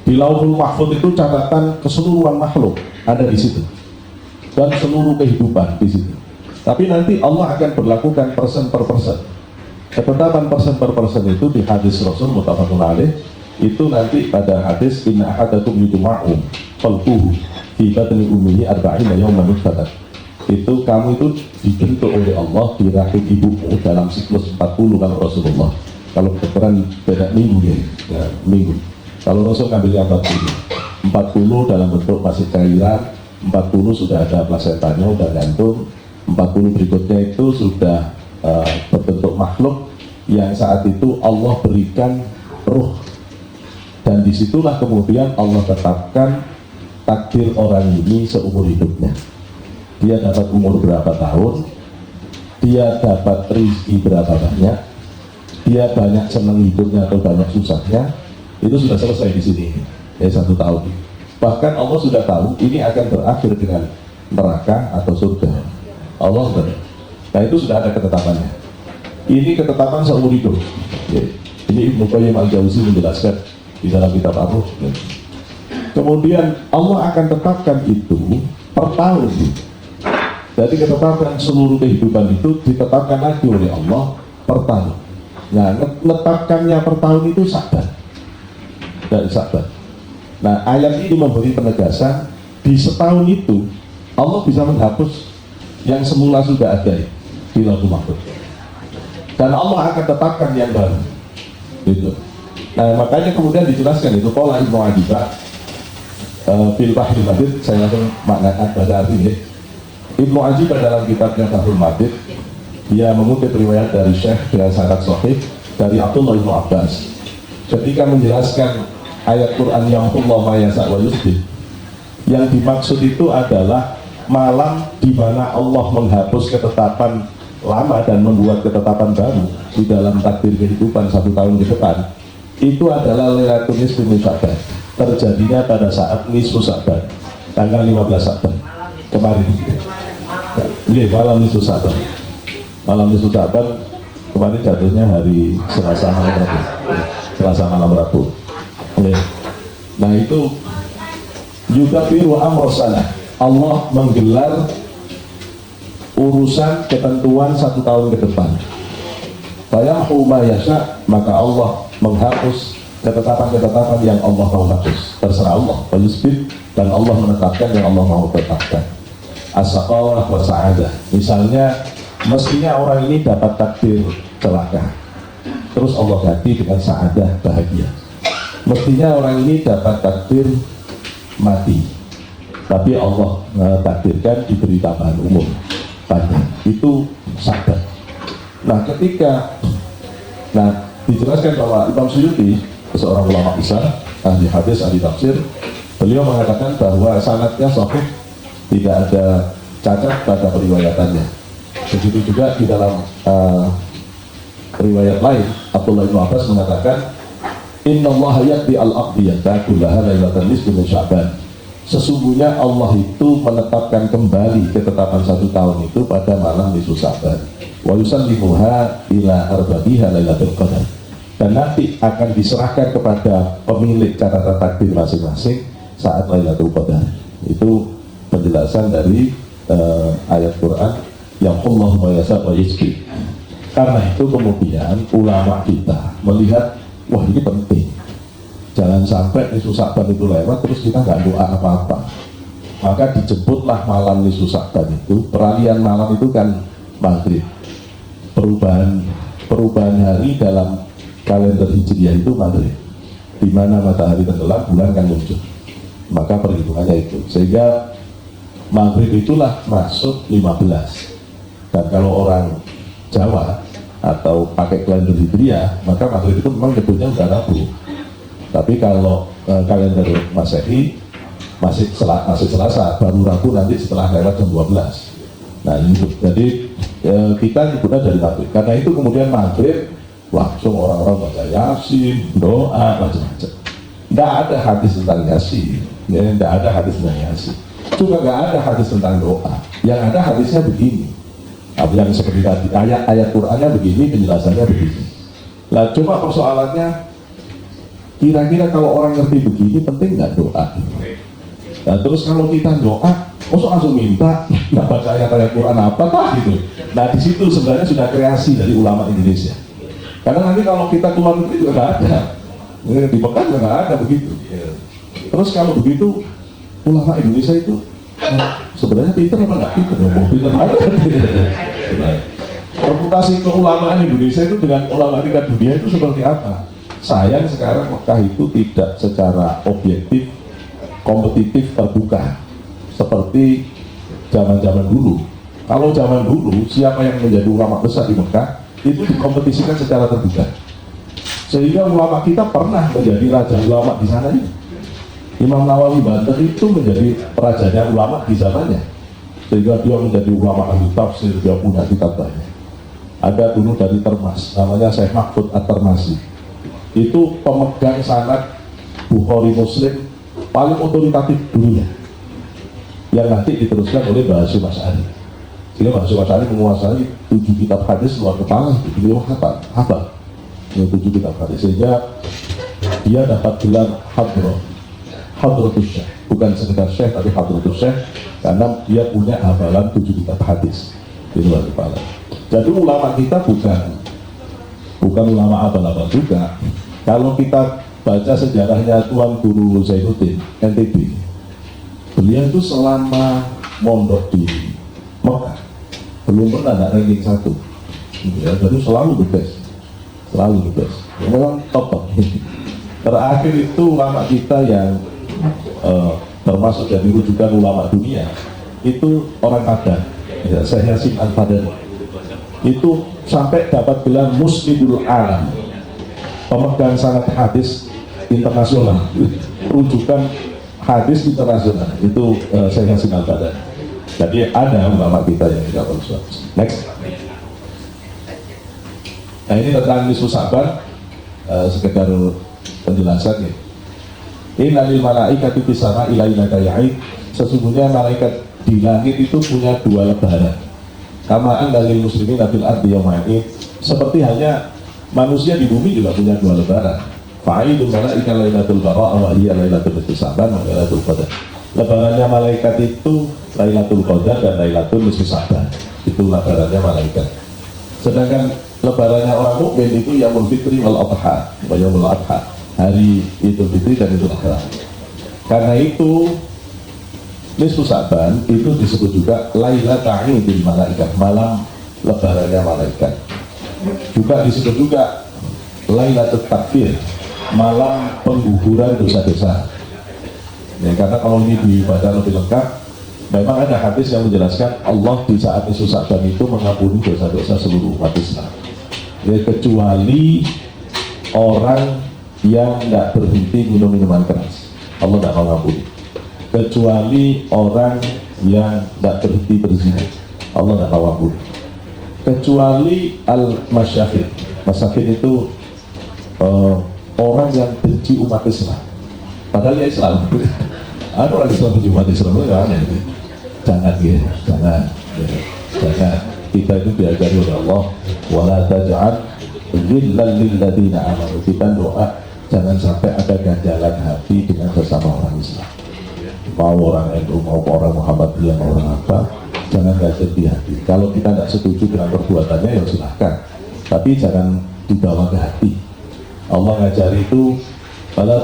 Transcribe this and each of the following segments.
Di Lauhul Mahfuz itu catatan keseluruhan makhluk ada di situ, dan seluruh kehidupan di situ. Tapi nanti Allah akan berlakukan persen per persen. Ketetapan persen per persen itu di hadis Rasul muttafaqun alaih, itu nanti pada hadis inna ahadakum yujma'u khalquhu fi batni ummihi arba'ina yawman nutfatan. Itu kamu itu dibentuk oleh Allah di rahim ibumu dalam siklus 40 kalau Rasulullah. Kalau kedokteran beda minggu ya, minggu. Kalau Rasul ngambilnya 40 dalam bentuk masih cairan, 40 sudah ada plasentanya, sudah gantung, 40 berikutnya itu sudah berbentuk makhluk yang saat itu Allah berikan ruh. Dan disitulah kemudian Allah tetapkan takdir orang ini seumur hidupnya. Dia dapat umur berapa tahun, dia dapat rezeki berapa banyak, dia banyak senang hidupnya atau banyak susahnya, itu sudah selesai di sini. 1 tahun. Bahkan Allah sudah tahu ini akan berakhir dengan neraka atau surga. Allah sudah. Nah itu sudah ada ketetapannya. Ini ketetapan seumur hidup. Ini Ibnu Qayyim Al-Jauzi menjelaskan di dalam kitab Ar-Ruh. Kemudian Allah akan tetapkan itu per tahun. Jadi ketetapan seluruh kehidupan itu ditetapkan lagi oleh Allah per tahun. Nah, menetapkannya per tahun itu sabar. Dari sabar. Nah, ayat ini memberi penegasan di setahun itu Allah bisa menghapus yang semula sudah ada di Lauhul Mahfuz. Dan Allah akan tetapkan yang baru. Gitu. Nah, makanya kemudian dijelaskan itu qala Ibnu Adibah fil Bahril Madid, saya langsung maknakan pada artinya. Ibnu Adibah dalam kitabnya Bahrul Madid, dia mengutip riwayat dari Syekh dengan sanad sahih dari Abdullah bin Abbas ketika menjelaskan ayat Quran yang Allah ma yasa' wa yusbih, yang dimaksud itu adalah malam di mana Allah menghapus ketetapan lama dan membuat ketetapan baru di dalam takdir kehidupan 1 tahun ke depan. Itu adalah Lailatul Nisfi min Sya'ban, terjadinya pada saat nisfu Sya'ban, tanggal 15 Sya'ban kemarin. Iya, malam nisfu Sya'ban. Malam nisfu Sya'ban kemarin jatuhnya hari Selasa malam Rabu. Selasa malam Rabu. Nah itu yudafiru amrosalah, Allah menggelar urusan ketentuan 1 tahun ke depan. Fayamhu ma yasha, maka Allah menghapus ketetapan-ketetapan yang Allah mau hapus. Terserah Allah. Fayusbit, dan Allah menetapkan yang Allah mau tetapkan. As-saqawah wa sa'adah. Misalnya mestinya orang ini dapat takdir celaka, terus Allah ganti dengan sa'adah, bahagia. Mestinya orang ini dapat takdir mati, tapi Allah takdirkan diberi tambahan umur panjang. Itu sabar. Nah ketika dijelaskan bahwa Imam Suyuti, seorang ulama besar, ahli hadis, ahli tafsir, beliau mengatakan bahwa sanadnya sahih, tidak ada cacat pada periwayatannya. Begitu juga di dalam riwayat lain, Abdullah bin Abbas mengatakan, Inna Allah yaqdi al-aqdiyata kullaha lailatan nisfi min Sya'ban. Sesungguhnya Allah itu menetapkan kembali ketetapan 1 tahun itu pada malam nisfu Sya'ban. Wa yusallimuha ila arbabiha lailatul qadar. Dan nanti akan diserahkan kepada pemilik catatan takdir masing-masing saat Lailatul Qadar. Itu penjelasan dari ayat Quran yang Allah ma yasha' wa yusbih. Karena itu kemudian ulama kita melihat, wah ini penting, jangan sampai nisfu Sya'ban itu lewat terus kita nggak doa apa-apa. Maka dijemputlah malam nisfu Sya'ban itu. Peralihan malam itu kan maghrib, perubahan hari dalam kalender Hijriah itu maghrib, di mana matahari tenggelam, bulan kan muncul. Maka perhitungannya itu, sehingga maghrib itulah masuk 15. Dan kalau orang Jawa atau pakai kalender Hijriah, maka maghrib itu memang nyebutnya udah Rabu. Tapi kalau kalender Masehi masih Selasa, baru Rabu nanti setelah lewat jam 12. Nah itu, jadi kita nyebutnya dari maghrib. Karena itu kemudian maghrib langsung orang-orang baca Yasin, doa, macam-macam. Tidak ada hadis tentang Yasin, ya, tidak ada hadis tentang Yasin. Juga nggak ada hadis tentang doa. Yang ada hadisnya begini. Yang seperti tadi, ayat Qur'annya begini, penjelasannya begini. Nah, cuma persoalannya Kira-kira kalau orang ngerti begini, penting nggak doa? Nah, terus kalau kita doa, langsung minta, nggak baca ayat-ayat Quran apa gitu. Nah, di situ sebenarnya sudah kreasi dari ulama Indonesia. Karena nanti kalau kita keluar negeri juga nggak ada, di Mekah juga nggak ada begitu. Terus kalau begitu, ulama Indonesia itu sebenarnya pinter apa nggak pinter? Pinter banget. Reputasi keulamaan Indonesia itu dengan ulama tingkat dunia itu seperti apa? Sayang sekarang Mekah itu tidak secara objektif, kompetitif, terbuka seperti zaman-zaman dulu. Kalau zaman dulu, siapa yang menjadi ulama besar di Mekah itu dikompetisikan secara terbuka. Sehingga ulama kita pernah menjadi raja ulama di sana ini. Imam Nawawi Banten itu menjadi rajanya ulama di zamannya. Sehingga dia menjadi ulama ahli tafsir, dia punya kitab banyak. Ada dulu dari Termas, namanya Syekh Mahfud At-Termasi. Itu pemegang sanad Bukhari Muslim paling otoritatif dunia, yang nanti diteruskan oleh Mbah Hasyim Asy'ari. Sehingga Mbah Hasyim Asy'ari menguasai 7 kitab hadis luar kepala. Beliau hafal 7 kitab hadis, sehingga dia dapat gelar Hadratus Syekh, bukan sekedar Syekh tapi Hadratus Syekh, karena dia punya hafalan 7 kitab hadis di luar kepala. Jadi ulama kita bukan ulama abal-abal juga. Kalau kita baca sejarahnya Tuan Guru Zainuddin NTB, beliau itu selama mondok di Mekah belum pernah ada ranking 1 ya, jadi selalu the best. Memang top. Terakhir itu ulama kita yang termasuk dari rujukan ulama dunia itu orang Padang ya, Syekh Yasin Al-Fadani itu sampai dapat gelar Musnidul Alam, pemegang sanad hadis internasional, rujukan hadis internasional itu Syekh Yasin Al-Fadani. Jadi ada ulama kita yang tidak bersuara. Next. Nah, ini tentang nisfu Sa'ban, sekedar penjelasan ya. Innalil malaikati fis sama'i lailata ya'id, sesungguhnya malaikat di langit itu punya 2 lebaran. Kama andalil muslimin fil ardi yawma'id, seperti halnya manusia di bumi juga punya 2 lebaran. Fa'idul malaika lailatul bara' wa hiya lailatul nisfu Sa'ban wa lailatul qadar. Lebarannya malaikat itu Lailatul Qadar dan Lailatul Nisfu Sa'ban. Itu lebarannya malaikat. Sedangkan lebarannya orang mukmin itu Yaumul Fitri wal Adha, Yaumul Adha, hari Idul Fitri dan Idul Adha. Karena itu Nisfu Sa'ban itu disebut juga Lailatul Idul Malaikat, malam lebarannya malaikat. Juga disebut juga Lailatul Takfir, malam pengguguran dosa-dosa. Ya, karena kalau ini dibaca lebih lengkap, memang ada hadis yang menjelaskan Allah di saat Nisfu Sa'ban itu mengampuni dosa-dosa seluruh umat Islam. Ya, kecuali orang yang tidak berhenti minum minuman keras, Allah tidak mengampuni. Kecuali orang yang tidak berhenti berzina, Allah tidak mengampuni. Kecuali al-masyafir. Masyafir itu orang yang benci umat Islam, padahal ya Islam. Ada orang Islam benci umat Islam, jangan ya, jangan. Kita itu diajari oleh Allah, wala taj'al ghillan lil ladzina amanu. Kita doa jangan sampai ada ganjalan hati dengan sesama orang Islam. Mau orang NU, mau orang Muhammadiyah, mau orang apa, jangan ganjil di hati. Kalau kita tidak setuju dengan perbuatannya ya silahkan, tapi jangan dibawa ke hati. Allah ngajari itu wala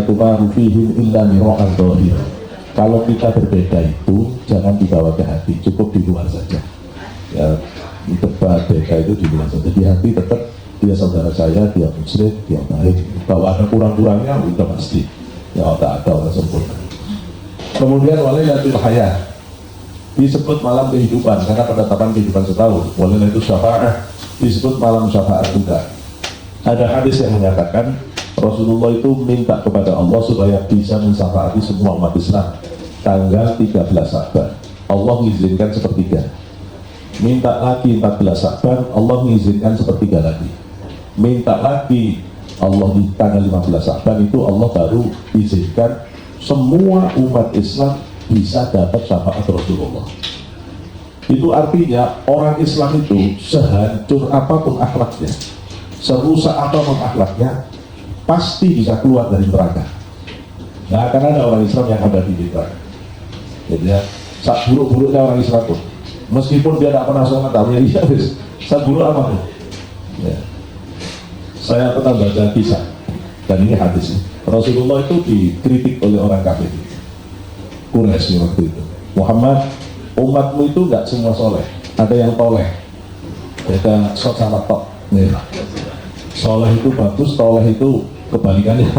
tumaru fihim illa mira'an dhahir. Kalau kita berbeda itu jangan dibawa ke hati, cukup di luar saja. Ya, debat beda itu di luar saja. Di hati tetap dia saudara saya, dia muslim, dia baik. Kalau ada kurang-kurangnya itu pasti. Ya tak ada orang sempurna. Kemudian walailatul hayah disebut malam kehidupan karena penetapan kehidupan setahun. Walailatul syafa'ah disebut malam syafaat juga. Ada hadis yang menyatakan Rasulullah itu minta kepada Allah supaya bisa mensyafaati semua umat Islam tanggal 13 Sa'ban. Allah mengizinkan sepertiga. Minta lagi 14 Sa'ban, Allah mengizinkan sepertiga lagi. Minta lagi Allah di tanggal 15 Sa'ban itu Allah baru izinkan semua umat Islam bisa dapat syafaat Rasulullah. Itu artinya orang Islam itu sehancur apapun akhlaknya, serusak apapun akhlaknya, pasti bisa keluar dari neraka. Nggak akan ada orang Islam yang ada di neraka. Jadi ya, sak buruk-buruknya orang Islam pun, meskipun dia tidak pernah sholat, tapi ya wis, sak buruk apa pun. Ya. Saya pernah baca kisah, dan ini hadis. Rasulullah itu dikritik oleh orang kafir Quraisy waktu itu. Muhammad, umatmu itu nggak semua soleh, ada yang toleh. Beda sok sama tok. Soleh itu bagus, toleh itu kebalikannya.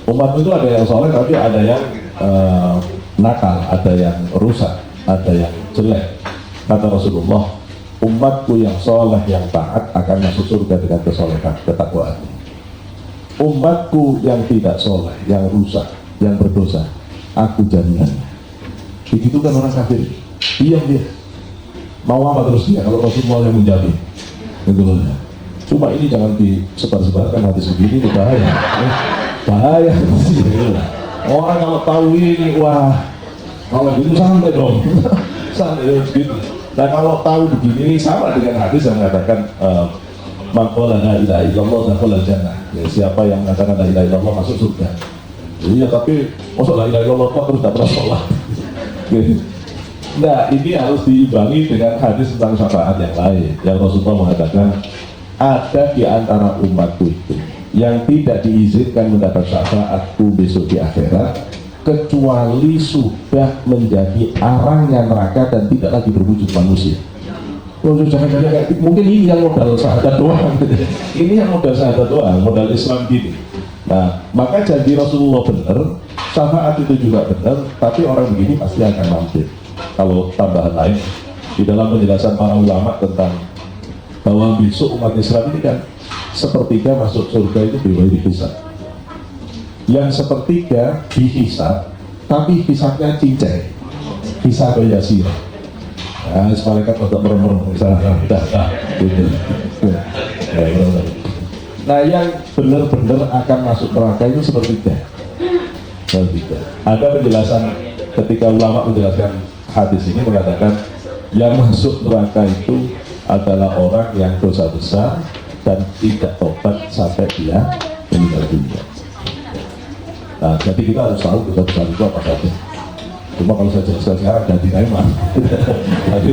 Umatmu itu ada yang soleh, tapi ada yang nakal, ada yang rusak, ada yang jelek. Kata Rasulullah, umatku yang soleh, yang taat akan masuk surga dengan kesolehan, ketakwaan. Umatku yang tidak soleh, yang rusak, yang berdosa, aku jaminan. Begitu kan orang kafir, diam dia. Mau apa terus dia kalau Rasulullah yang menjamin? Gitu loh. Cuma ini jangan disebar-sebarkan hadis begini, itu bahaya. Bahaya. Orang kalau tahu ini, wah, kalau gitu santai dong. Santai gitu. Nah kalau tahu begini, sama dengan hadis yang mengatakan man qala la ilaha illallah dakhala jannah. Ya, siapa yang mengatakan la ilaha illallah masuk surga. Iya, tapi masa la ilaha illallah terus tidak pernah sholat. Nah, ini harus diimbangi dengan hadis tentang syafaat yang lain. Yang Rasulullah mengatakan ada di antara umatku itu yang tidak diizinkan mendapat syafaatku besok di akhirat kecuali sudah menjadi arangnya neraka dan tidak lagi berwujud manusia. Jangan-jangan mungkin ini yang modal syahadat doang. Ini yang modal syahadat doang, modal Islam gini. Nah, maka janji Rasulullah benar, syafaat itu juga benar, tapi orang begini pasti akan mampir. Kalau tambahan lain di dalam penjelasan para ulama tentang bahwa besok umat Islam ini kan sepertiga masuk surga itu bebas dihisab. Yang sepertiga dihisab, tapi hisabnya cincai, hisab yasir. Nah, malaikat untuk merem-merem, misalnya, gitu. Nah, yang benar-benar akan masuk neraka itu sepertiga. Ada penjelasan ketika ulama menjelaskan hadis ini mengatakan yang masuk neraka itu adalah orang yang dosa besar dan tidak tobat sampai dia meninggal dunia. Nah, jadi kita harus tahu dosa besar itu apa saja. Cuma kalau saya jelaskan sekarang ganti tema. Tapi